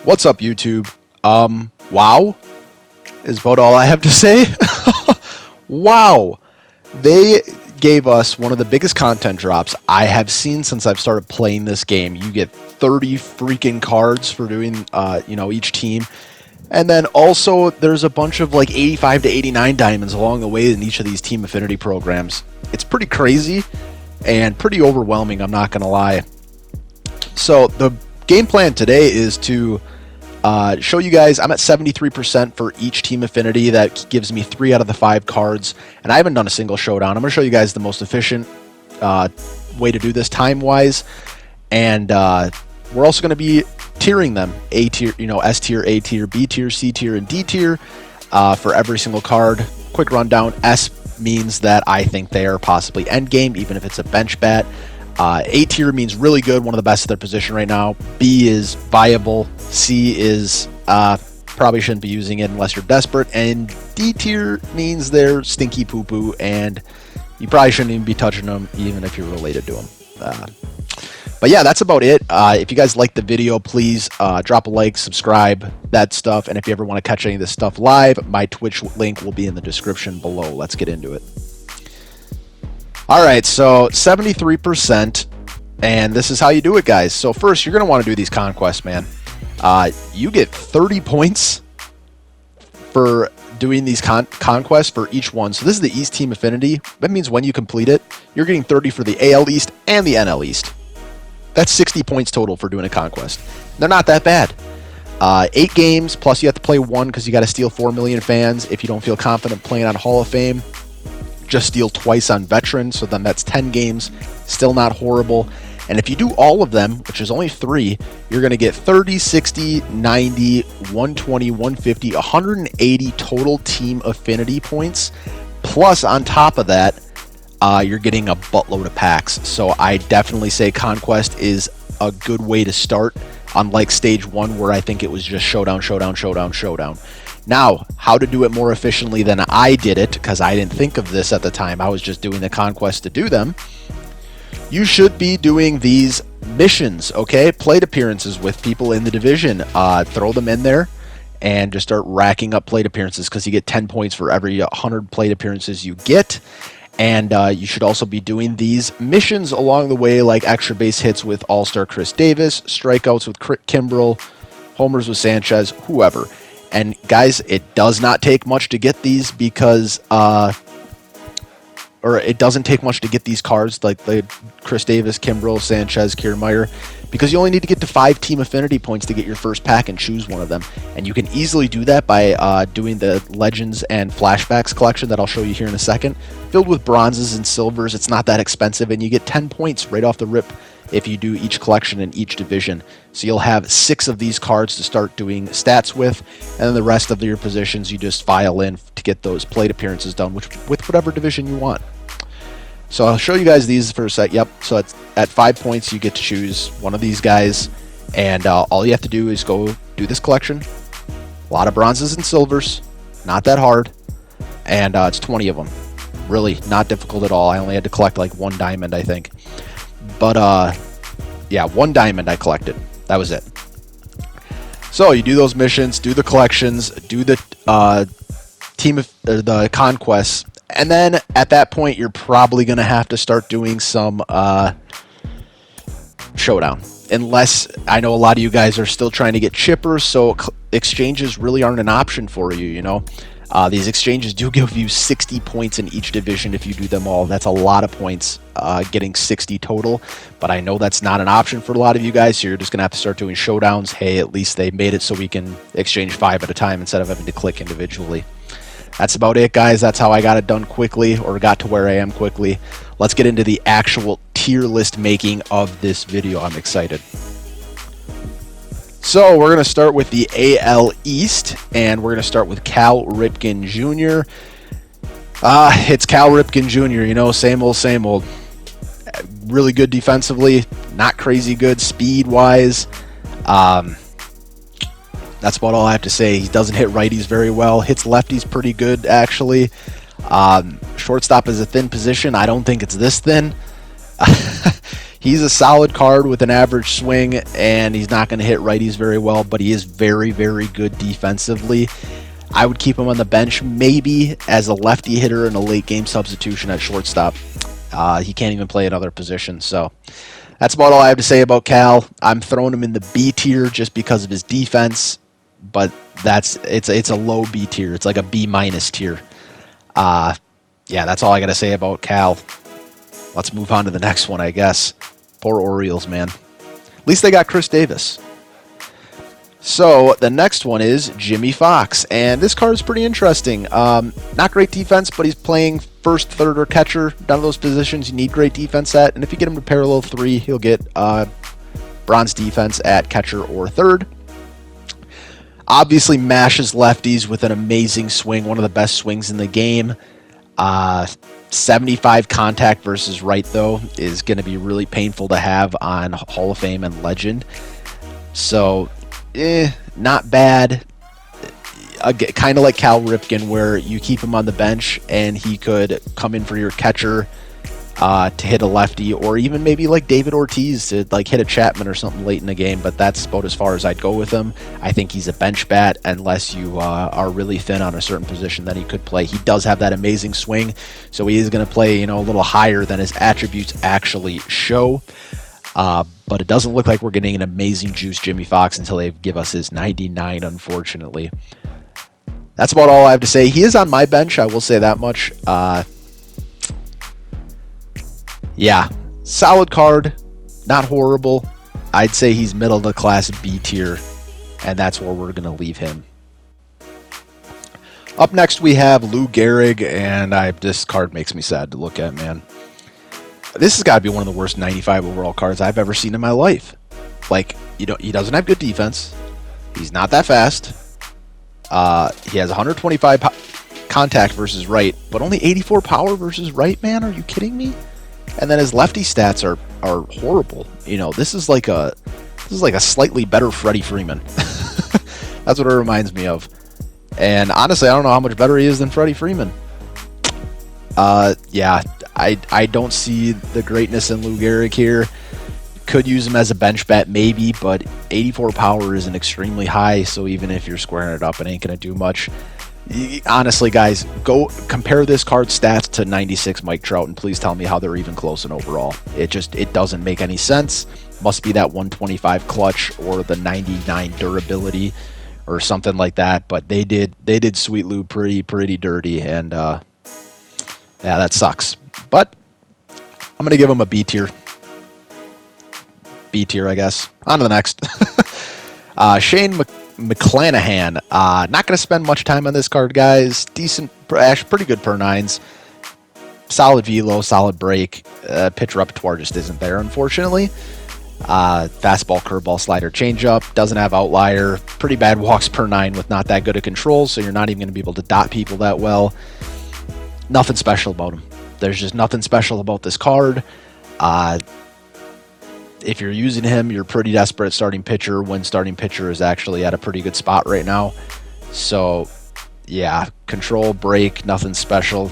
What's up, YouTube? Wow is about all I have to say. Wow. They gave us one of the biggest content drops I have seen since I've started playing this game. You get 30 freaking cards for doing, each team. And then also there's a bunch of like 85 to 89 diamonds along the way in each of these team affinity programs. It's pretty crazy and pretty overwhelming, I'm not going to lie. So the game plan today is to show you guys. I'm at 73% for each team affinity. That gives me 3 out of the 5 cards, and I haven't done a single showdown. I'm going to show you guys the most efficient way to do this time-wise, and we're also going to be tiering them: A tier, S tier, A tier, B tier, C tier, and D tier for every single card. Quick rundown: S means that I think they are possibly endgame, even if it's a bench bat. A tier means really good, one of the best at their position right now. B is viable. C is probably shouldn't be using it unless you're desperate. And D tier means they're stinky poo-poo, and you probably shouldn't even be touching them, even if you're related to them. But yeah, that's about it. If you guys liked the video, please drop a like, subscribe, that stuff. And if you ever want to catch any of this stuff live, my Twitch link will be in the description below. Let's get into it. Alright, so 73%, and this is how you do it, guys. So first, you're going to want to do these conquests, man. You get 30 points for doing these conquests for each one. So this is the East Team Affinity. That means when you complete it, you're getting 30 for the AL East and the NL East. That's 60 points total for doing a conquest. They're not that bad. 8 games, plus you have to play 1 because you got to steal 4 million fans. If you don't feel confident playing on Hall of Fame, just steal twice on veteran, so then that's 10 games. Still not horrible. And if you do all of them, which is only 3, you're going to get 30, 60, 90, 120, 150, 180 total team affinity points. Plus, on top of that, you're getting a buttload of packs. So I definitely say Conquest is a good way to start, unlike Stage 1, where I think it was just showdown, showdown, showdown, showdown. Now, how to do it more efficiently than I did it, because I didn't think of this at the time. I was just doing the conquest to do them. You should be doing these missions, okay? Plate appearances with people in the division. Throw them in there and just start racking up plate appearances, because you get 10 points for every 100 plate appearances you get. And you should also be doing these missions along the way, like extra base hits with All-Star Chris Davis, strikeouts with Kimbrel, homers with Sanchez, whoever. And guys, it does not take much to get these because, it doesn't take much to get these cards like the Chris Davis, Kimbrel, Sanchez, Kiermaier, because you only need to get to 5 team affinity points to get your first pack and choose one of them. And you can easily do that by doing the Legends and Flashbacks collection that I'll show you here in a second. Filled with bronzes and silvers, it's not that expensive, and you get 10 points right off the rip if you do each collection in each division. So you'll have 6 of these cards to start doing stats with, and then the rest of your positions you just file in to get those plate appearances done with whatever division you want. So I'll show you guys these for a sec. Yep, so it's at 5 points you get to choose one of these guys, and all you have to do is go do this collection. A lot of bronzes and silvers, not that hard, and it's 20 of them. Really not difficult at all. I only had to collect like 1 diamond, I think. But yeah, 1 diamond I collected. That was it. So you do those missions, do the collections, do the the conquests, and then at that point you're probably going to have to start doing some showdown. Unless, I know a lot of you guys are still trying to get chippers, so exchanges really aren't an option for you, These exchanges do give you 60 points in each division if you do them all. That's a lot of points, getting 60 total. But I know that's not an option for a lot of you guys, so you're just going to have to start doing showdowns. Hey, at least they made it so we can exchange 5 at a time instead of having to click individually. That's about it, guys. That's how I got it done quickly, or got to where I am quickly. Let's get into the actual tier list making of this video. I'm excited. So we're going to start with the AL East, and we're going to start with Cal Ripken Jr. It's Cal Ripken Jr., same old, same old. Really good defensively, not crazy good speed-wise. That's about all I have to say. He doesn't hit righties very well. Hits lefties pretty good, actually. Shortstop is a thin position. I don't think it's this thin. He's a solid card with an average swing, and he's not going to hit righties very well, but he is very, very good defensively. I would keep him on the bench, maybe as a lefty hitter and a late game substitution at shortstop. He can't even play another position, so that's about all I have to say about Cal. I'm throwing him in the B tier just because of his defense, but it's a low B tier. It's like a B minus tier. Yeah, that's all I got to say about Cal. Let's move on to the next one, I guess. Poor Orioles, man. At least they got Chris Davis. So the next one is Jimmy Fox, and this card is pretty interesting. Not great defense, but he's playing first, third, or catcher. None of those positions you need great defense at, and if you get him to parallel 3, he'll get bronze defense at catcher or third. Obviously mashes lefties with an amazing swing, one of the best swings in the game. 75 contact versus right, though, is going to be really painful to have on Hall of Fame and Legend. So, not bad. Kind of like Cal Ripken, where you keep him on the bench and he could come in for your catcher to hit a lefty, or even maybe like David Ortiz to like hit a Chapman or something late in the game, but that's about as far as I'd go with him. I think he's a bench bat unless you are really thin on a certain position that he could play. He does have that amazing swing, so he is going to play, a little higher than his attributes actually show. But it doesn't look like we're getting an amazing juice Jimmy Fox until they give us his 99, unfortunately. That's about all I have to say. He is on my bench, I will say that much. Yeah, solid card, not horrible. I'd say he's middle of the class B tier, and that's where we're going to leave him. Up next, we have Lou Gehrig, and this card makes me sad to look at, man. This has got to be one of the worst 95 overall cards I've ever seen in my life. Like, he doesn't have good defense. He's not that fast. He has 125 contact versus right, but only 84 power versus right, man. Are you kidding me? And then his lefty stats are horrible. This is like a slightly better Freddie Freeman. That's what it reminds me of. And honestly, I don't know how much better he is than Freddie Freeman. Yeah, I don't see the greatness in Lou Gehrig here. Could use him as a bench bat maybe, but 84 power isn't extremely high, so even if you're squaring it up, it ain't going to do much. Honestly, guys, go compare this card's stats to 96 Mike Trout, and please tell me how they're even close in overall. It doesn't make any sense. Must be that 125 clutch or the 99 durability or something like that. But they did Sweet Lou pretty dirty, and yeah, that sucks. But I'm gonna give him a B tier. B tier, I guess. On to the next. Shane McClanahan. Not going to spend much time on this card, guys. Decent, pretty good per nines. Solid velo, solid break. Pitch repertoire just isn't there, unfortunately. Fastball, curveball, slider, changeup. Doesn't have outlier. Pretty bad walks per 9 with not that good of control, so you're not even going to be able to dot people that well. Nothing special about him. There's just nothing special about this card. If you're using him, you're pretty desperate at starting pitcher when starting pitcher is actually at a pretty good spot right now. So, yeah, control, break, nothing special.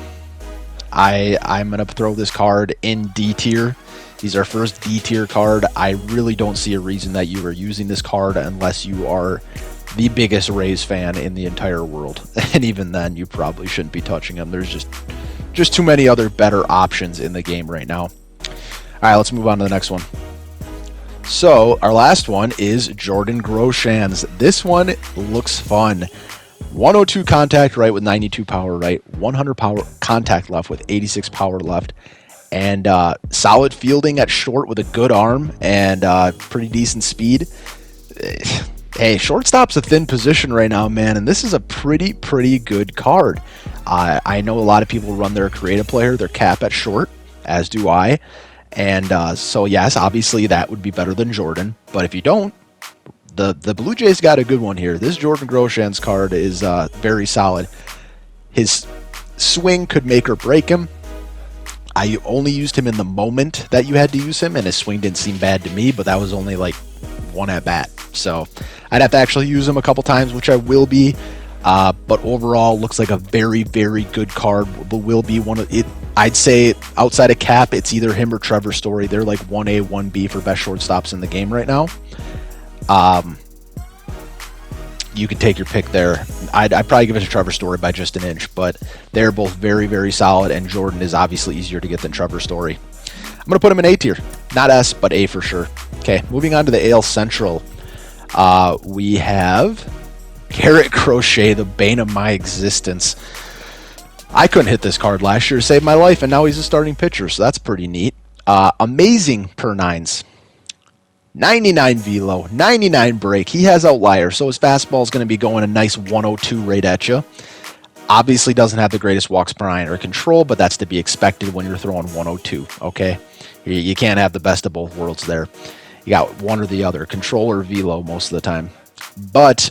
I'm going to throw this card in D tier. He's our first D tier card. I really don't see a reason that you are using this card unless you are the biggest Rays fan in the entire world. And even then, you probably shouldn't be touching him. There's just too many other better options in the game right now. All right, let's move on to the next one. So our last one is Jordan Groshans. This one looks fun. 102 contact right with 92 power right, 100 power contact left with 86 power left, and solid fielding at short with a good arm and pretty decent speed. Hey, shortstop's a thin position right now, man, and this is a pretty good card. I know a lot of people run their creative player, their cap at short, as do I. And so, yes, obviously that would be better than Jordan. But if you don't, the Blue Jays got a good one here. This Jordan Groshans card is very solid. His swing could make or break him. I only used him in the moment that you had to use him, and his swing didn't seem bad to me, but that was only like one at bat. So I'd have to actually use him a couple times, which I will be. But overall, looks like a very good card. Will be one of it. I'd say outside of Cap, it's either him or Trevor Story. They're like 1A, 1B for best shortstops in the game right now. You can take your pick there. I'd probably give it to Trevor Story by just an inch, but they're both very, very solid, and Jordan is obviously easier to get than Trevor Story. I'm going to put him in A tier. Not S, but A for sure. Okay, moving on to the AL Central. We have Garrett Crochet, the bane of my existence. I couldn't hit this card last year to save my life, and now he's a starting pitcher, so that's pretty neat. Amazing per nines. 99 velo, 99 break. He has outlier, so his fastball is going to be going a nice 102 right at you. Obviously doesn't have the greatest walks per nine or control, but that's to be expected when you're throwing 102, okay? You can't have the best of both worlds there. You got one or the other, control or velo most of the time. But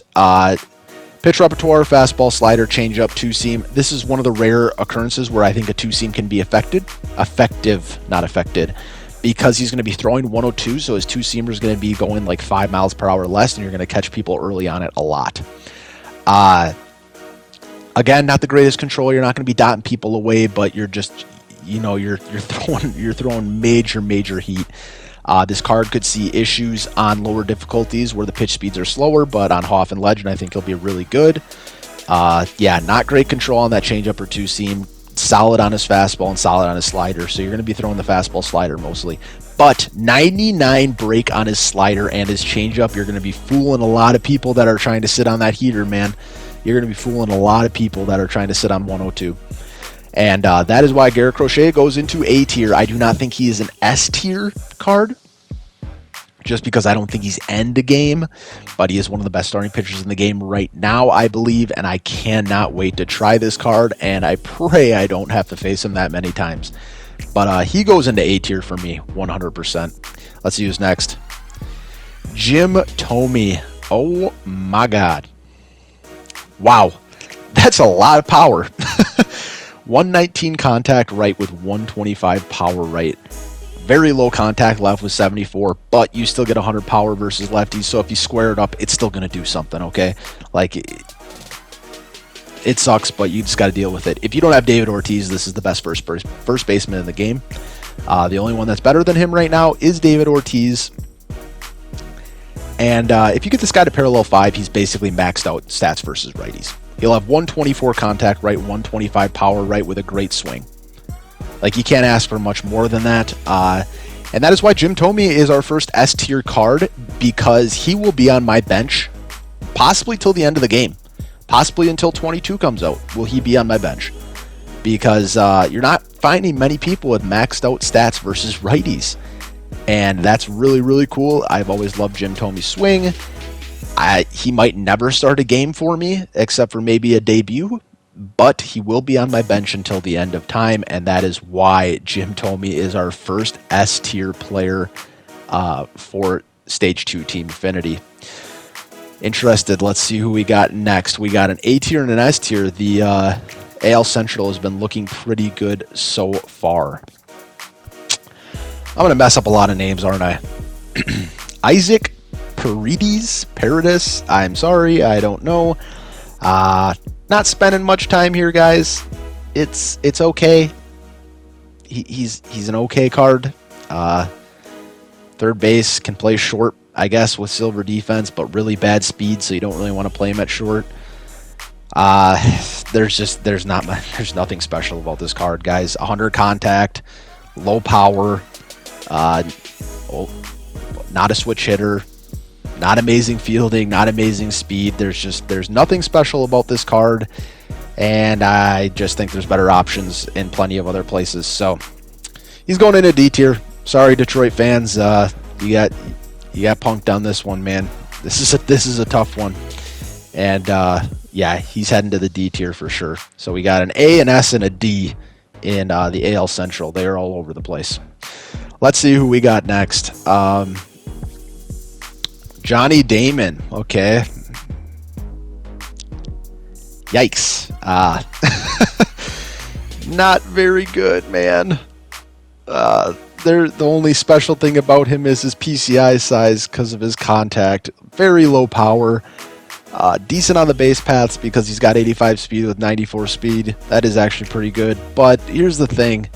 pitch repertoire, fastball, slider, changeup, two-seam. This is one of the rare occurrences where I think a two-seam can be effective, not affected, because he's going to be throwing 102, so his two-seamer is going to be going like 5 miles per hour less, and you're going to catch people early on it a lot. Again, not the greatest control. You're not going to be dotting people away, but you're just, you're throwing major heat. This card could see issues on lower difficulties where the pitch speeds are slower, but on Hoff and Legend, I think he'll be really good. Yeah, not great control on that changeup or two-seam. Solid on his fastball and solid on his slider, so you're going to be throwing the fastball slider mostly. But 99 break on his slider and his changeup, you're going to be fooling a lot of people that are trying to sit on that heater, man. You're going to be fooling a lot of people that are trying to sit on 102. And that is why Garrett Crochet goes into A tier. I do not think he is an S tier card, just because I don't think he's end game, but he is one of the best starting pitchers in the game right now, I believe, and I cannot wait to try this card, and I pray I don't have to face him that many times. But he goes into A tier for me, 100%. Let's see who's next. Jim Thome. Oh my God. Wow. That's a lot of power. 119 contact right with 125 power right. Very low contact left with 74, but you still get 100 power versus lefties, so if you square it up, it's still going to do something, okay? Like, it sucks, but you just got to deal with it. If you don't have David Ortiz, this is the best first baseman in the game. The only one that's better than him right now is David Ortiz. And if you get this guy to parallel 5, he's basically maxed out stats versus righties. He'll have 124 contact right, 125 power right with a great swing. Like, you can't ask for much more than that. And that is why Jim Thome is our first S tier card, because he will be on my bench possibly till the end of the game. Possibly until 22 comes out will he be on my bench. Because you're not finding many people with maxed out stats versus righties. And that's really, really cool. I've always loved Jim Thome's swing. He might never start a game for me, except for maybe a debut. But he will be on my bench until the end of time, and that is why Jim Thome is our first S tier player for Stage 2 Team Affinity. Interested, let's see who we got next. We got an A tier and an S tier. The AL Central has been looking pretty good so far. I'm going to mess up a lot of names, aren't I? Isaac Paredes, I'm sorry, I don't know. Not spending much time here, guys. It's okay. He's an okay card. Third base, can play short, I guess, with silver defense, but really bad speed, so you don't really want to play him at short. There's nothing special about this card, guys. 100 contact, low power, not a switch hitter. Not amazing fielding, not amazing speed. There's nothing special about this card, and I just think there's better options in plenty of other places. So he's going into D tier. Sorry, Detroit fans. You got punked on this one, man. This is a tough one, and yeah, he's heading to the D tier for sure. So we got an A, an S, and a D in the AL Central. They're all over the place. Let's see who we got next. Johnny Damon. Okay. Yikes. Not very good, man. The only special thing about him is his PCI size because of his contact. Very low power. Decent on the base paths because he's got 85 speed with 94 speed. That is actually pretty good. But here's the thing.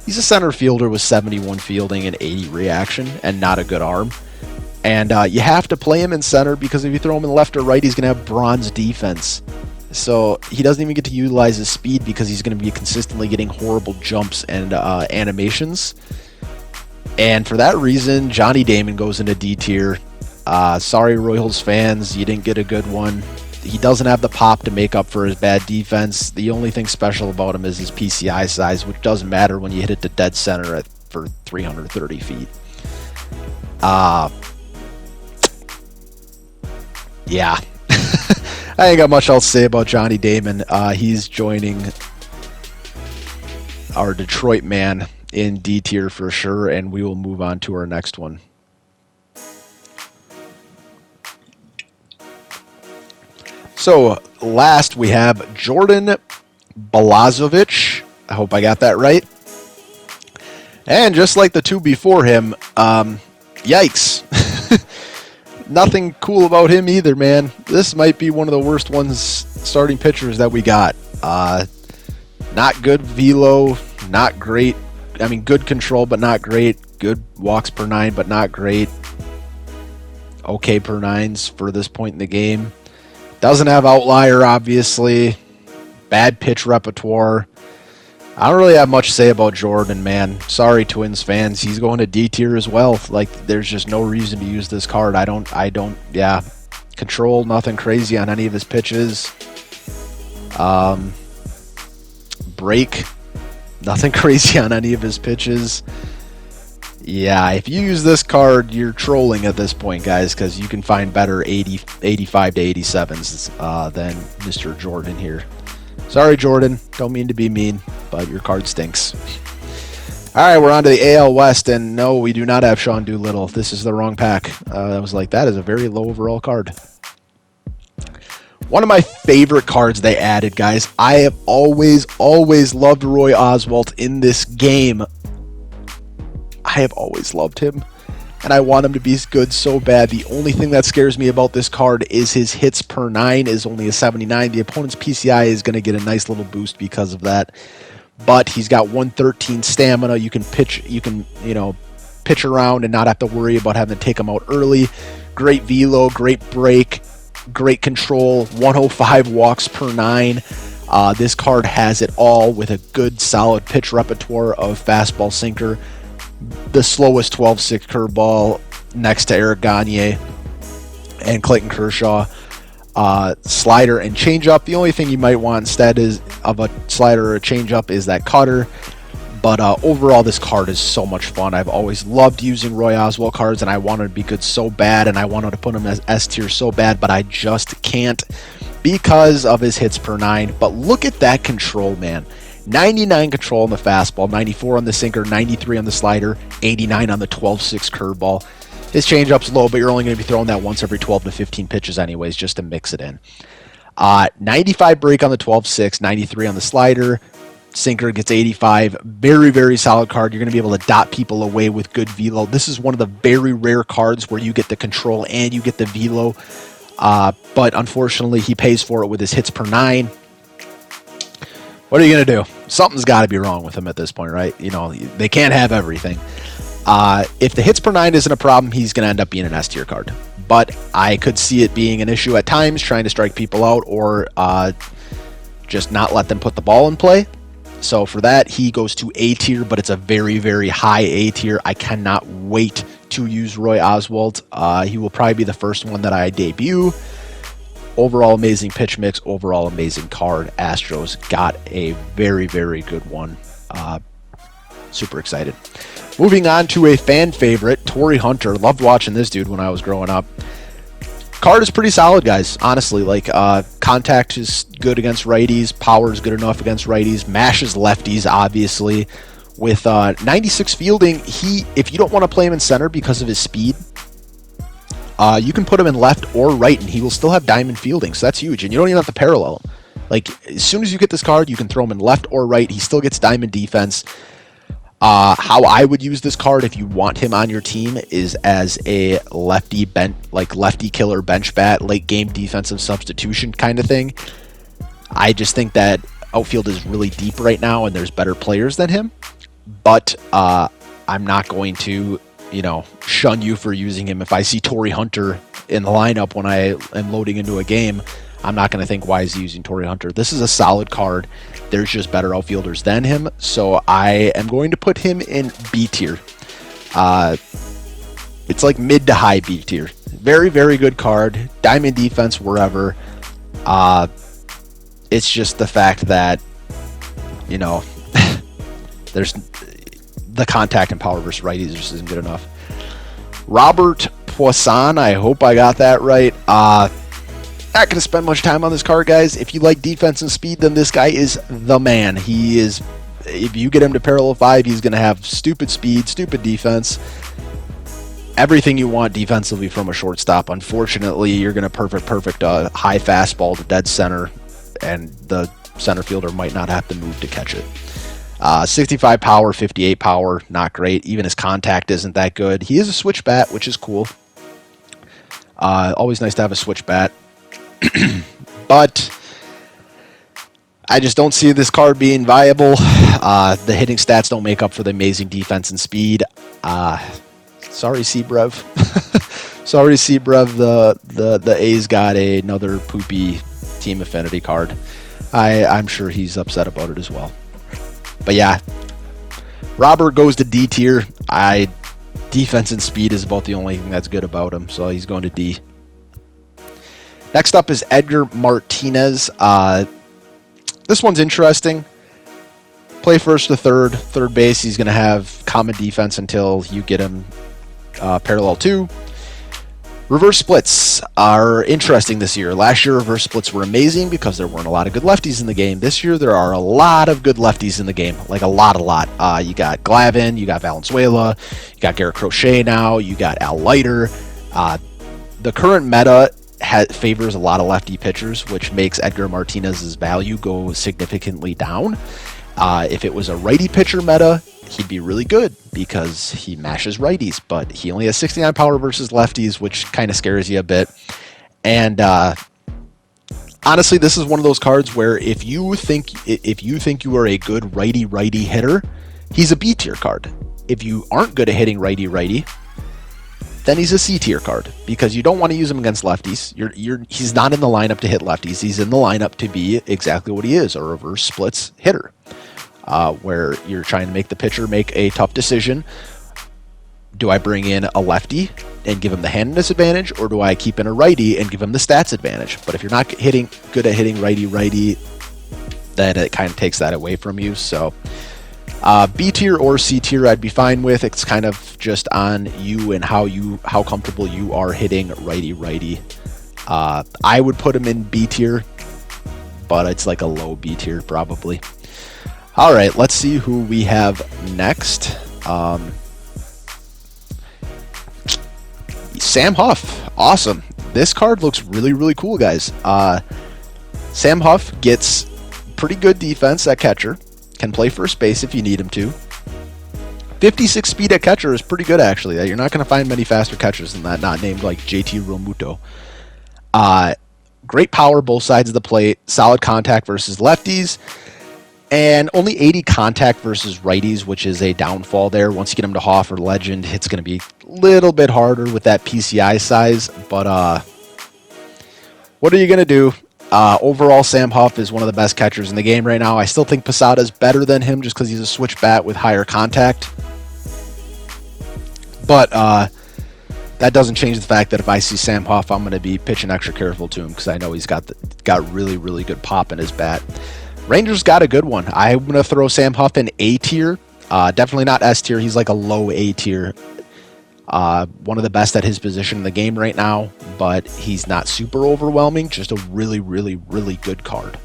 He's a center fielder with 71 fielding and 80 reaction and not a good arm. And you have to play him in center because if you throw him in left or right, he's going to have bronze defense. So he doesn't even get to utilize his speed because he's going to be consistently getting horrible jumps and animations. And for that reason, Johnny Damon goes into D tier. Sorry, Royals fans, you didn't get a good one. He doesn't have the pop to make up for his bad defense. The only thing special about him is his PCI size, which doesn't matter when you hit it to dead center for 330 feet. Yeah. I ain't got much else to say about Johnny Damon. He's joining our Detroit man in D tier for sure, and we will move on to our next one. So last we have Jordan Balazovic. I hope I got that right. And just like the two before him, yikes. Nothing cool about him either, man. This might be one of the worst ones starting pitchers that we got. Not good velo, not great. I mean, good control, but not great. Good walks per 9, but not great. Okay per 9s for this point in the game. Doesn't have outlier, obviously. Bad pitch repertoire. I don't really have much to say about Jordan, man. Sorry, Twins fans. He's going to D tier as well. Like, there's just no reason to use this card. Yeah. Control, nothing crazy on any of his pitches. Break, nothing crazy on any of his pitches. Yeah, if you use this card, you're trolling at this point, guys, because you can find better 85 to 87s than Mr. Jordan here. Sorry, Jordan. Don't mean to be mean, but your card stinks. All right, we're on to the AL West, and no, we do not have Sean Doolittle. This is the wrong pack. I was like, that is a very low overall card. One of my favorite cards they added, guys. I have always loved Roy Oswalt in this game. I have always loved him, and I want him to be good so bad. The only thing that scares me about this card is his hits per 9 is only a 79. The opponent's PCI is going to get a nice little boost because of that. But he's got 113 stamina. You can pitch, pitch around and not have to worry about having to take him out early. Great velo, great break, great control, 105 walks per 9. This card has it all with a good solid pitch repertoire of fastball, sinker, the slowest 12-6 curveball next to Eric Gagne and Clayton Kershaw, slider and changeup. The only thing you might want instead of a slider or a changeup is that cutter. But overall, this card is so much fun. I've always loved using Roy Oswalt cards, and I wanted to be good so bad, and I wanted to put him as S tier so bad, but I just can't because of his hits per 9. But look at that control, man. 99 control on the fastball, 94 on the sinker, 93 on the slider, 89 on the 12-6 curveball. His changeup's low, but you're only going to be throwing that once every 12 to 15 pitches anyways, just to mix it in. 95 break on the 12-6, 93 on the slider, sinker gets 85. Very, very solid card. You're going to be able to dot people away with good velo. This is one of the very rare cards where you get the control and you get the velo. But unfortunately, he pays for it with his hits per 9. What are you going to do? Something's got to be wrong with him at this point, right? They can't have everything. If the hits per 9 isn't a problem, he's going to end up being an S tier card. But I could see it being an issue at times, trying to strike people out or just not let them put the ball in play. So for that, he goes to A tier, but it's a very, very high A tier. I cannot wait to use Roy Oswalt. He will probably be the first one that I debut. Overall amazing pitch mix, overall amazing card. Astros got a very, very good one. Super excited. Moving on to a fan favorite, Torrey Hunter. Loved watching this dude when I was growing up. Card is pretty solid, guys. Honestly, contact is good against righties. Power is good enough against righties. Mashes lefties, obviously. With 96 fielding, if you don't want to play him in center because of his speed, you can put him in left or right, and he will still have diamond fielding, so that's huge. And you don't even have to parallel him. As soon as you get this card, you can throw him in left or right. He still gets diamond defense. How I would use this card if you want him on your team is as a lefty lefty killer bench bat, late game defensive substitution kind of thing. I just think that outfield is really deep right now, and there's better players than him. But I'm not going to, shun you for using him. If I see Torrey Hunter in the lineup when I am loading into a game, I'm not going to think, why is he using Torrey Hunter? This is a solid card. There's just better outfielders than him, so I am going to put him in B tier. It's like mid to high B tier. Very, very good card. Diamond defense wherever. It's just the fact that, there's the contact and power versus righties just isn't good enough. Robert Poisson, I hope I got that right. Not going to spend much time on this card, guys. If you like defense and speed, then this guy is the man. He is, if you get him to parallel 5, he's going to have stupid speed, stupid defense, everything you want defensively from a shortstop. Unfortunately, you're going to perfect a high fastball to dead center, and the center fielder might not have to move to catch it. 65 power, 58 power, not great. Even his contact isn't that good. He is a switch bat, which is cool. Always nice to have a switch bat. But I just don't see this card being viable. The hitting stats don't make up for the amazing defense and speed. Sorry, Sebrev. Sorry, Sebrev. The A's got another poopy team affinity card. I'm sure he's upset about it as well. But yeah, Robert goes to D tier. Defense and speed is about the only thing that's good about him, so he's going to D. Next up is Edgar Martinez. This one's interesting. Play first to third base. He's going to have common defense until you get him parallel 2. Reverse splits are interesting this year. Last year, reverse splits were amazing because there weren't a lot of good lefties in the game. This year, there are a lot of good lefties in the game, like a lot. You got Glavine, you got Valenzuela, you got Garrett Crochet now, you got Al Leiter. The current meta favors a lot of lefty pitchers, which makes Edgar Martinez's value go significantly down. If it was a righty pitcher meta, he'd be really good because he mashes righties, but he only has 69 power versus lefties, which kind of scares you a bit. And honestly, this is one of those cards where if you think you are a good righty hitter, he's a B tier card. If you aren't good at hitting righty, then he's a C tier card because you don't want to use him against lefties. He's not in the lineup to hit lefties. He's in the lineup to be exactly what he is, a reverse splits hitter, where you're trying to make the pitcher make a tough decision. Do I bring in a lefty and give him the handedness advantage, or do I keep in a righty and give him the stats advantage? But if you're not good at hitting righty, then it kind of takes that away from you. So B tier or C tier I'd be fine with. It's kind of just on you and how comfortable you are hitting righty. I would put him in B tier, but it's like a low B tier probably. All right, let's see who we have next. Sam Huff, awesome. This card looks really cool, guys. Sam Huff gets pretty good defense at catcher. Can play first base if you need him to. 56 speed at catcher is pretty good, actually. You're not going to find many faster catchers than that, not named like JT Realmuto. Great power both sides of the plate. Solid contact versus lefties. And only 80 contact versus righties, which is a downfall there. Once you get him to Hoff or Legend, it's going to be a little bit harder with that PCI size. But what are you going to do? Overall, Sam Huff is one of the best catchers in the game right now. I still think Posada's better than him just because he's a switch bat with higher contact. But that doesn't change the fact that if I see Sam Huff, I'm going to be pitching extra careful to him because I know he's got really good pop in his bat. Rangers got a good one. I'm going to throw Sam Huff in A tier. Definitely not S tier. He's like a low A tier. One of the best at his position in the game right now, but he's not super overwhelming. Just a really good card.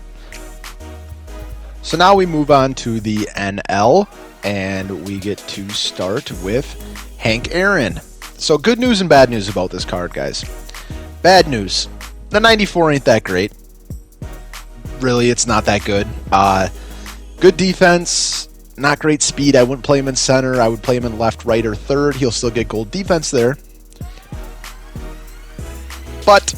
So now we move on to the NL, and we get to start with Hank Aaron. So good news and bad news about this card, guys. Bad news. The 94 ain't that great. Really, it's not that good. Good defense, not great speed. I wouldn't play him in center. I would play him in left, right, or third. He'll still get gold defense there. But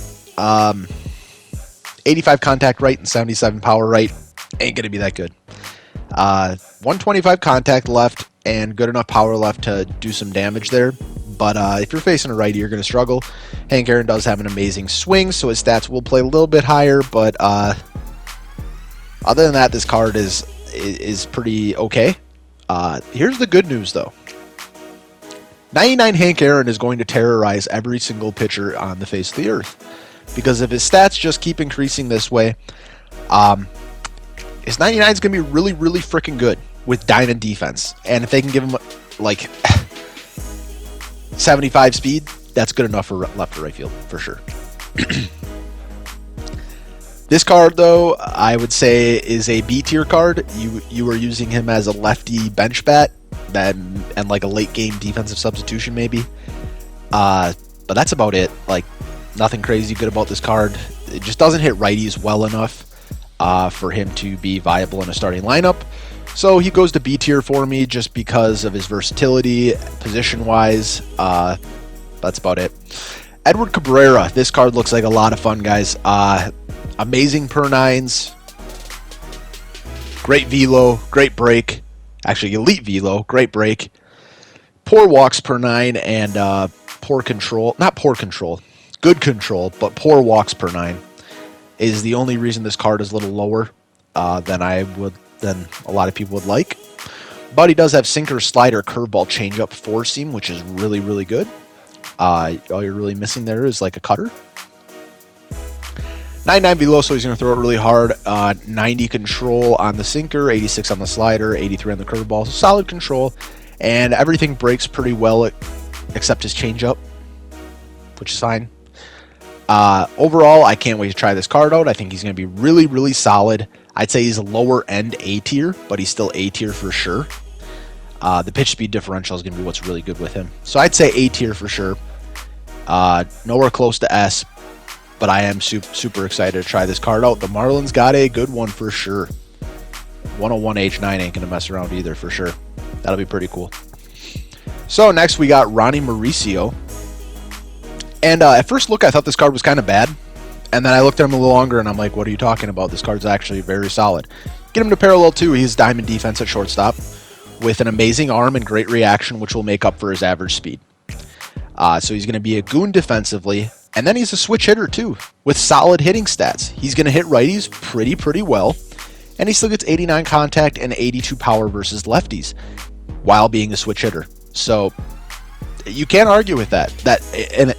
85 contact right and 77 power right ain't going to be that good. 125 contact left and good enough power left to do some damage there. But if you're facing a righty, you're going to struggle. Hank Aaron does have an amazing swing, so his stats will play a little bit higher. But other than that, this card is pretty okay. Here's the good news, though. 99 Hank Aaron is going to terrorize every single pitcher on the face of the earth. Because if his stats just keep increasing this way, his 99 is going to be really, really freaking good with diamond defense. And if they can give him, like, 75 speed, that's good enough for left or right field, for sure. This card, though, I would say is a B tier card. You are using him as a lefty bench bat and like a late game defensive substitution maybe. But that's about it. Like, nothing crazy good about this card. It just doesn't hit righties well enough for him to be viable in a starting lineup. So he goes to B tier for me just because of his versatility, position-wise. That's about it. Edward Cabrera. This card looks like a lot of fun, guys. Amazing per nines. Great velo. Great break. Actually, elite velo. Great break. Poor walks per nine and poor control. Not poor control. Good control, but poor walks per nine is the only reason this card is a little lower than a lot of people would like. But he does have sinker, slider, curveball, changeup, four seam, which is really, really good. All you're really missing there is like a cutter. 99 velo, so he's going to throw it really hard. 90 control on the sinker, 86 on the slider, 83 on the curveball. So solid control, and everything breaks pretty well except his changeup, which is fine. Overall, I can't wait to try this card out. I think he's going to be really, really solid. I'd say he's a lower end A tier, but he's still A tier for sure. The pitch speed differential is going to be what's really good with him. So I'd say A tier for sure. Nowhere close to S, but I am super excited to try this card out. The Marlins got a good one for sure. 101 H9 ain't going to mess around either for sure. That'll be pretty cool. So next we got Ronnie Mauricio. And at first look, I thought this card was kind of bad. And then I looked at him a little longer, and I'm like, what are you talking about? This card's actually very solid. Get him to parallel 2. He's diamond defense at shortstop with an amazing arm and great reaction, which will make up for his average speed. So he's going to be a goon defensively. And then he's a switch hitter, too, with solid hitting stats. He's going to hit righties pretty well. And he still gets 89 contact and 82 power versus lefties while being a switch hitter. So you can't argue with that.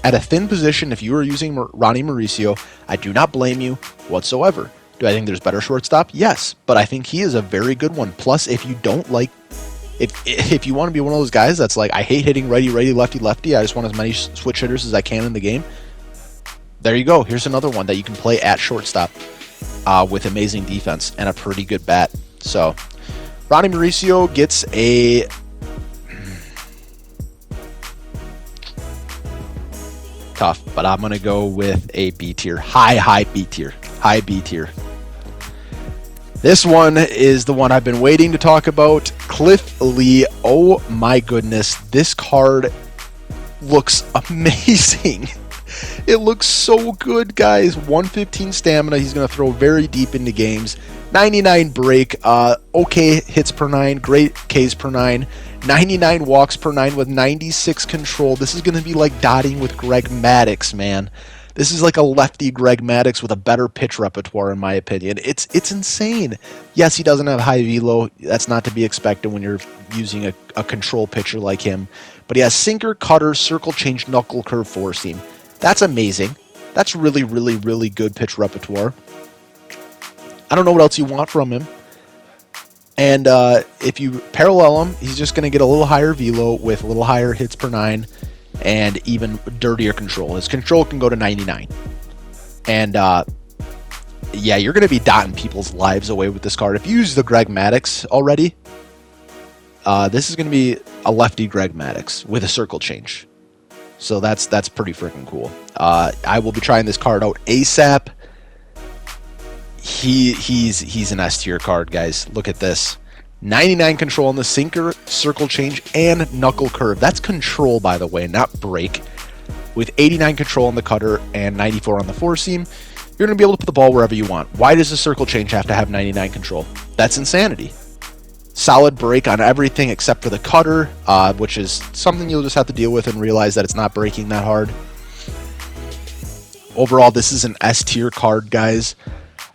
At a thin position, if you are using Ronnie Mauricio, I do not blame you whatsoever. Do I think there's better shortstop? Yes, but I think he is a very good one. Plus, if you don't like, if you want to be one of those guys that's like, I hate hitting righty, lefty, I just want as many switch hitters as I can in the game, there you go. Here's another one that you can play at shortstop with amazing defense and a pretty good bat. So, Ronnie Mauricio gets a tough, but I'm going to go with a B tier. High B tier. High B tier. This one is the one I've been waiting to talk about. Cliff Lee. Oh my goodness. This card looks amazing. It looks so good, guys. 115 stamina. He's going to throw very deep into games. 99 break. Okay hits per 9. Great Ks per 9. 99 walks per 9 with 96 control. This is going to be like dotting with Greg Maddux, man. This is like a lefty Greg Maddux with a better pitch repertoire, in my opinion. It's insane. Yes, he doesn't have high velo. That's not to be expected when you're using a control pitcher like him. But he has sinker, cutter, circle change, knuckle curve, four seam. That's amazing. That's really good pitch repertoire. I don't know what else you want from him. And if you parallel him, he's just going to get a little higher velo with a little higher hits per 9 and even dirtier control. His control can go to 99. And yeah, you're going to be dotting people's lives away with this card. If you use the Greg Maddux already, this is going to be a lefty Greg Maddux with a circle change. So that's pretty freaking cool. I will be trying this card out ASAP. He's an S tier card, guys. Look at this. 99 control on the sinker, circle change, and knuckle curve. That's control, by the way, not break. With 89 control on the cutter and 94 on the four seam, you're going to be able to put the ball wherever you want. Why does the circle change have to have 99 control? That's insanity. Solid break on everything except for the cutter, which is something you'll just have to deal with and realize that it's not breaking that hard. Overall, this is an S tier card, guys.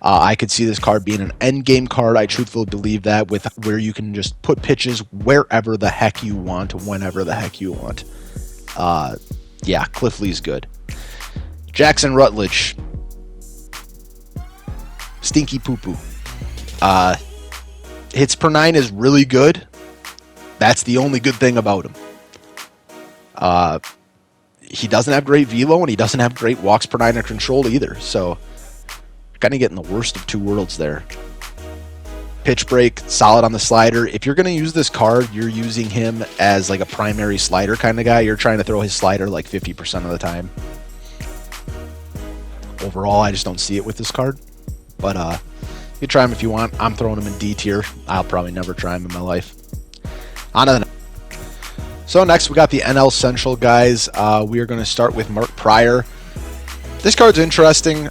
I could see this card being an end game card. I truthfully believe that, with where you can just put pitches wherever the heck you want, whenever the heck you want. Yeah, Cliff Lee's good. Jackson Rutledge. Stinky poo poo. Hits per 9 is really good. That's the only good thing about him. He doesn't have great velo, and he doesn't have great walks per 9 or control either. So, kind of getting the worst of two worlds there. Pitch break, solid on the slider. If you're going to use this card, you're using him as like a primary slider kind of guy. You're trying to throw his slider like 50% of the time. Overall, I just don't see it with this card. But you can try him if you want. I'm throwing him in D tier. I'll probably never try him in my life. On to the next. So next we got the NL Central guys. We are going to start with Mark Pryor. This card's interesting.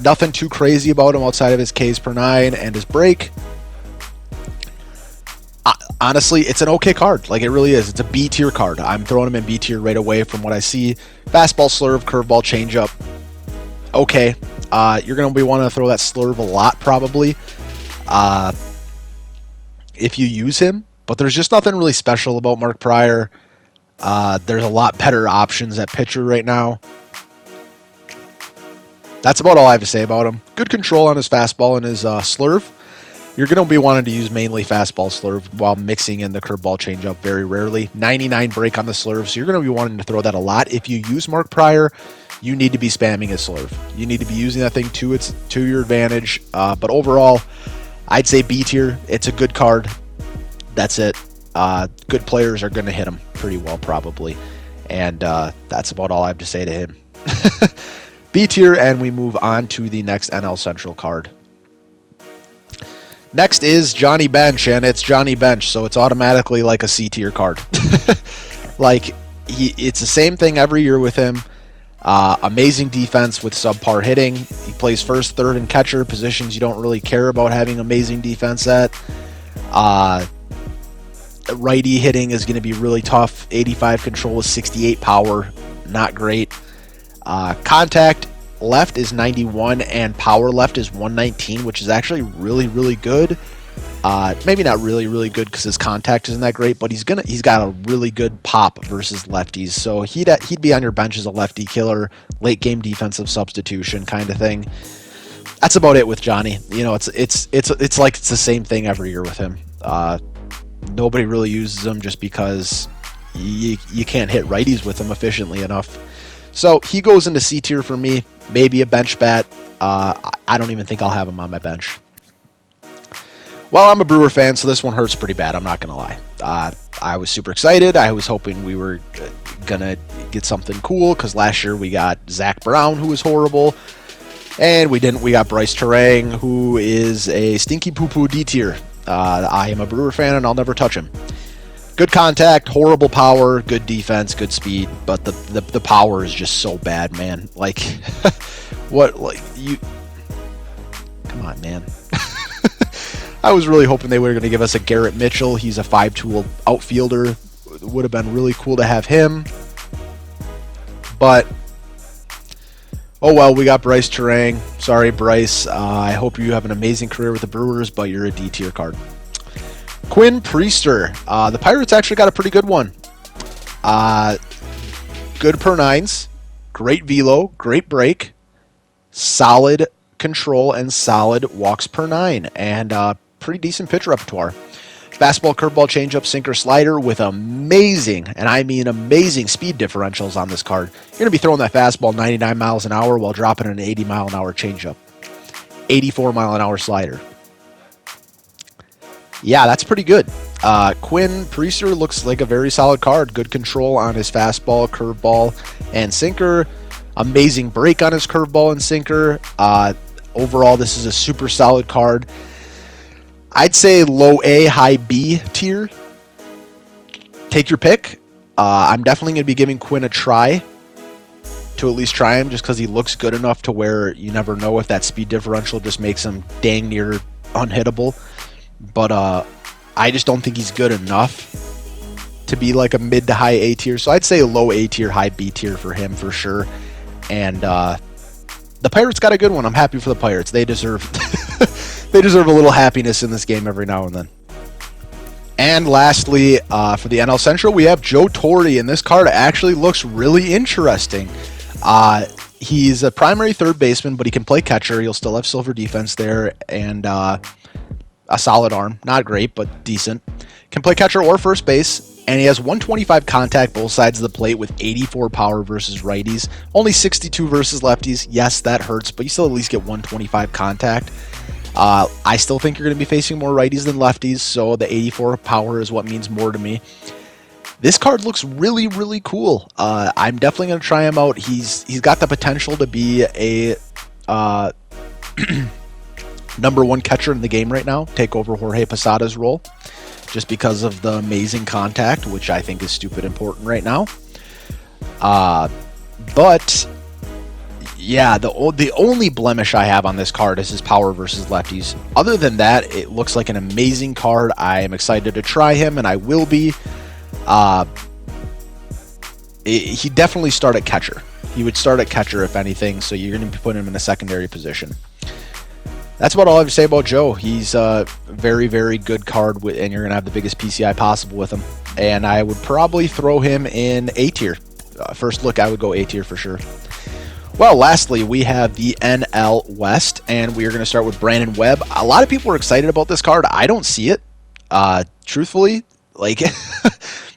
Nothing too crazy about him outside of his Ks per 9 and his break. Honestly, it's an okay card. Like, it really is. It's a B tier card. I'm throwing him in B tier right away from what I see. Fastball, slurve, curveball, changeup. Okay. You're going to be wanting to throw that slurve a lot, probably, if you use him. But there's just nothing really special about Mark Pryor. There's a lot better options at pitcher right now. That's about all I have to say about him. Good control on his fastball and his slurve. You're going to be wanting to use mainly fastball slurve while mixing in the curveball changeup very rarely. 99 break on the slurve, so you're going to be wanting to throw that a lot. If you use Mark Pryor, you need to be spamming his slurve. You need to be using that thing to your advantage. But overall, I'd say B tier. It's a good card. That's it. Good players are going to hit him pretty well, probably. And that's about all I have to say to him. B tier, and we move on to the next NL Central card. Next is Johnny Bench, and it's Johnny Bench, so it's automatically like a C tier card. Like, it's the same thing every year with him. Amazing defense with subpar hitting. He plays first, third, and catcher, positions you don't really care about having amazing defense at. Righty hitting is going to be really tough. 85 control with 68 power. Not great. Contact left is 91 and power left is 119, which is actually really, really good. Maybe not really, really good because his contact isn't that great, but he's got a really good pop versus lefties. So he'd be on your bench as a lefty killer, late game defensive substitution kind of thing. That's about it with Johnny. You know, it's like it's the same thing every year with him. Nobody really uses him just because you can't hit righties with him efficiently enough. So he goes into C tier for me. Maybe a bench bat. I don't even think I'll have him on my bench. Well, I'm a Brewer fan, so this one hurts pretty bad. I'm not going to lie. I was super excited. I was hoping we were going to get something cool because last year we got Zach Brown, who was horrible. And we didn't. We got Bryce Terang, who is a stinky poo-poo D tier. I am a Brewer fan, and I'll never touch him. Good contact, horrible power, good defense, good speed, but the power is just so bad, man. Like, what, like, you... Come on, man. I was really hoping they were going to give us a Garrett Mitchell. He's a 5-tool outfielder. It would have been really cool to have him. But, oh well, we got Bryce Terang. Sorry, Bryce. I hope you have an amazing career with the Brewers, but you're a D-tier card. Quinn Priester. The Pirates actually got a pretty good one. Good per 9s. Great velo. Great break. Solid control and solid walks per 9. And pretty decent pitch repertoire. Fastball, curveball, changeup, sinker, slider with amazing, and I mean amazing speed differentials on this card. You're going to be throwing that fastball 99 miles an hour while dropping an 80 mile an hour changeup. 84 mile an hour slider. Yeah, that's pretty good. Quinn Priester looks like a very solid card. Good control on his fastball, curveball, and sinker. Amazing break on his curveball and sinker. Overall, this is a super solid card. I'd say low A, high B tier. Take your pick. I'm definitely going to be giving Quinn a try, to at least try him, just because he looks good enough to where you never know if that speed differential just makes him dang near unhittable. But I just don't think he's good enough to be like a mid to high A tier. So I'd say low A tier, high B tier for him for sure. And the Pirates got a good one. I'm happy for the Pirates. They deserve they deserve a little happiness in this game every now and then. And lastly, for the NL Central, we have Joe Torre, and this card actually looks really interesting. He's a primary third baseman, but he can play catcher. He'll still have silver defense there and a solid arm. Not great, but decent. Can play catcher or first base, and he has 125 contact both sides of the plate with 84 power versus righties. Only 62 versus lefties. Yes, that hurts, but you still at least get 125 contact. I still think you're going to be facing more righties than lefties, so the 84 power is what means more to me. This card looks really, really cool. I'm definitely going to try him out. He's got the potential to be a number one catcher in the game right now, take over Jorge Posada's role, just because of the amazing contact, which I think is stupid important right now. But yeah, the only blemish I have on this card is his power versus lefties. Other than that, it looks like an amazing card. I am excited to try him, and I will be. He definitely start at catcher. He would start at catcher if anything, so you're going to be putting him in a secondary position. That's about all I have to say about Joe. He's a very, very good card, and you're going to have the biggest PCI possible with him. And I would probably throw him in A tier. First look, I would go A tier for sure. Well, lastly, we have the NL West, and we are going to start with Brandon Webb. A lot of people are excited about this card. I don't see it. Truthfully, like,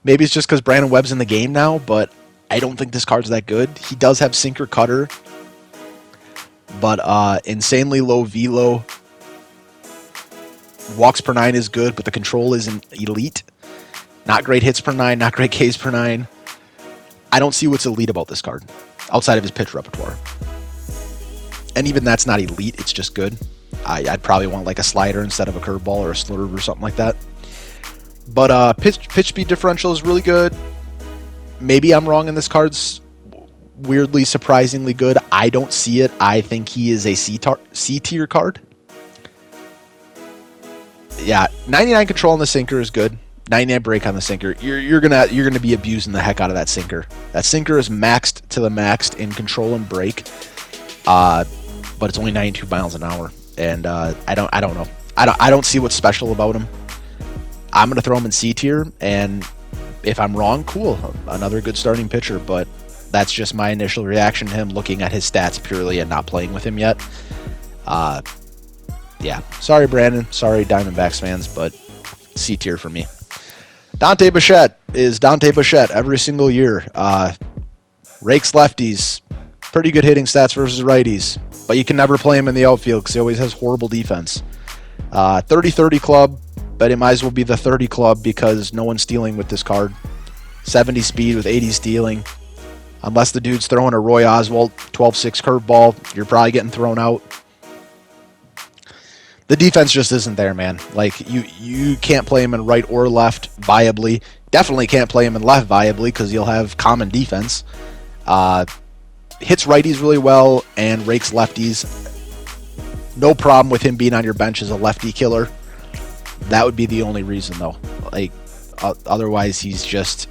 maybe it's just because Brandon Webb's in the game now, but I don't think this card's that good. He does have sinker cutter, but insanely low velo. Walks per 9 is good, but the control isn't elite. Not great hits per 9, not great Ks per 9. I don't see what's elite about this card, outside of his pitch repertoire. And even that's not elite, it's just good. I'd probably want like a slider instead of a curveball or a slurve or something like that. But pitch speed differential is really good. Maybe I'm wrong and this card's weirdly, surprisingly good. I don't see it. I think he is a C tier card. Yeah, 99 control on the sinker is good. 99 break on the sinker. You're gonna be abusing the heck out of that sinker. That sinker is maxed to the max in control and break, but it's only 92 miles an hour, and I don't know. I don't see what's special about him. I'm gonna throw him in C tier, and if I'm wrong, cool, another good starting pitcher. But that's just my initial reaction to him, looking at his stats purely and not playing with him yet. Yeah, sorry Brandon, sorry Diamondbacks fans, but C tier for me. Dante Bichette is Dante Bichette every single year. Rakes lefties, pretty good hitting stats versus righties, but you can never play him in the outfield because he always has horrible defense. 30-30 club, but it might as well be the 30 club because no one's stealing with this card. 70 speed with 80 stealing. Unless the dude's throwing a Roy Oswalt 12-6 curveball, you're probably getting thrown out. The defense just isn't there, man. Like, you can't play him in right or left viably. Definitely can't play him in left viably because you'll have common defense. Hits righties really well and rakes lefties. No problem with him being on your bench as a lefty killer. That would be the only reason, though. Like, otherwise, he's just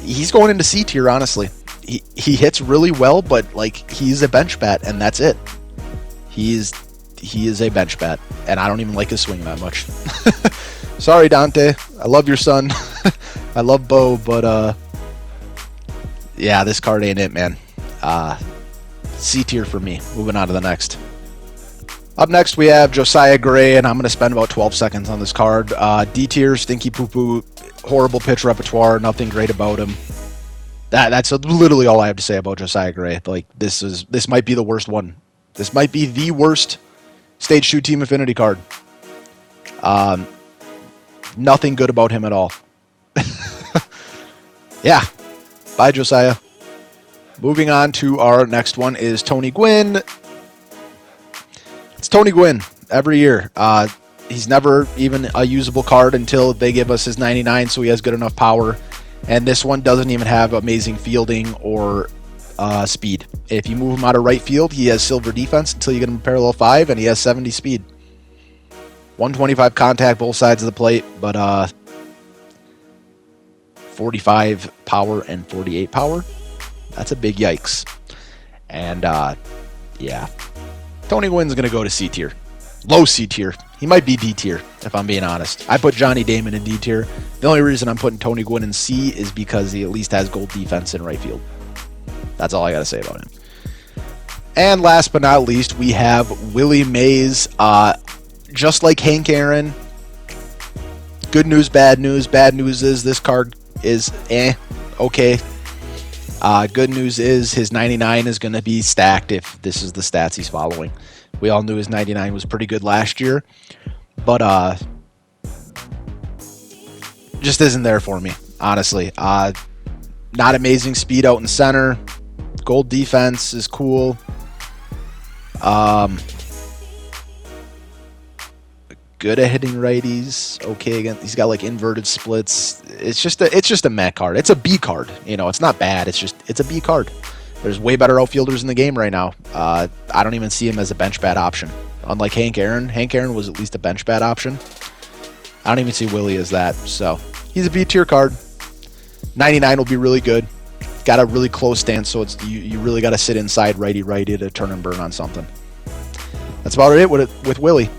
He's going into C tier, honestly. He hits really well, but like, he's a bench bat, and that's it. He is a bench bat, and I don't even like his swing that much. Sorry, Dante. I love your son. I love Bo, but yeah, this card ain't it, man. C tier for me. Moving on to the next. Up next, we have Josiah Gray, and I'm going to spend about 12 seconds on this card. D tier, stinky poo-poo, horrible pitch repertoire, nothing great about him. That's literally all I have to say about Josiah Gray. Like, this might be the worst one. This might be the worst Stage 2 Team Affinity card. Nothing good about him at all. Yeah. Bye, Josiah. Moving on to our next one is Tony Gwynn. It's Tony Gwynn. every year. He's never even a usable card until they give us his 99, so he has good enough power. And this one doesn't even have amazing fielding or speed. If you move him out of right field, he has silver defense until you get him parallel 5, and he has 70 speed. 125 contact both sides of the plate, but 45 power and 48 power. That's a big yikes. And yeah, Tony Gwynn's going to go to C tier. Low C tier. He might be D tier, if I'm being honest. I put Johnny Damon in D tier. The only reason I'm putting Tony Gwynn in C is because he at least has gold defense in right field. That's all I got to say about him. And last but not least, we have Willie Mays. Just like Hank Aaron, good news, bad news. Bad news is this card is okay. Good news is his 99 is going to be stacked if this is the stats he's following. We all knew his 99 was pretty good last year, but just isn't there for me, honestly. Not amazing speed out in center. Gold defense is cool. Good at hitting righties. Okay, again, he's got like inverted splits. It's just a meh card. It's a B card. You know, it's not bad. It's a B card. There's way better outfielders in the game right now. I don't even see him as a bench bat option. Unlike Hank Aaron. Hank Aaron was at least a bench bat option. I don't even see Willie as that. So he's a B tier card. 99 will be really good. Got a really close stance, so it's you really got to sit inside righty to turn and burn on something. That's about it with Willie.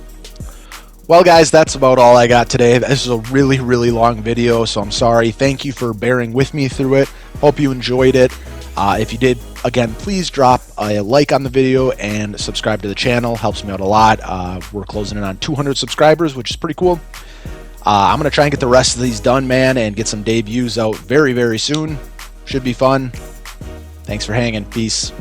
Well, guys, that's about all I got today. This is a really, really long video, so I'm sorry. Thank you for bearing with me through it. Hope you enjoyed it. If you did, again, please drop a like on the video and subscribe to the channel. Helps me out a lot. We're closing in on 200 subscribers, which is pretty cool. I'm going to try and get the rest of these done, man, and get some debuts out very, very soon. Should be fun. Thanks for hanging. Peace.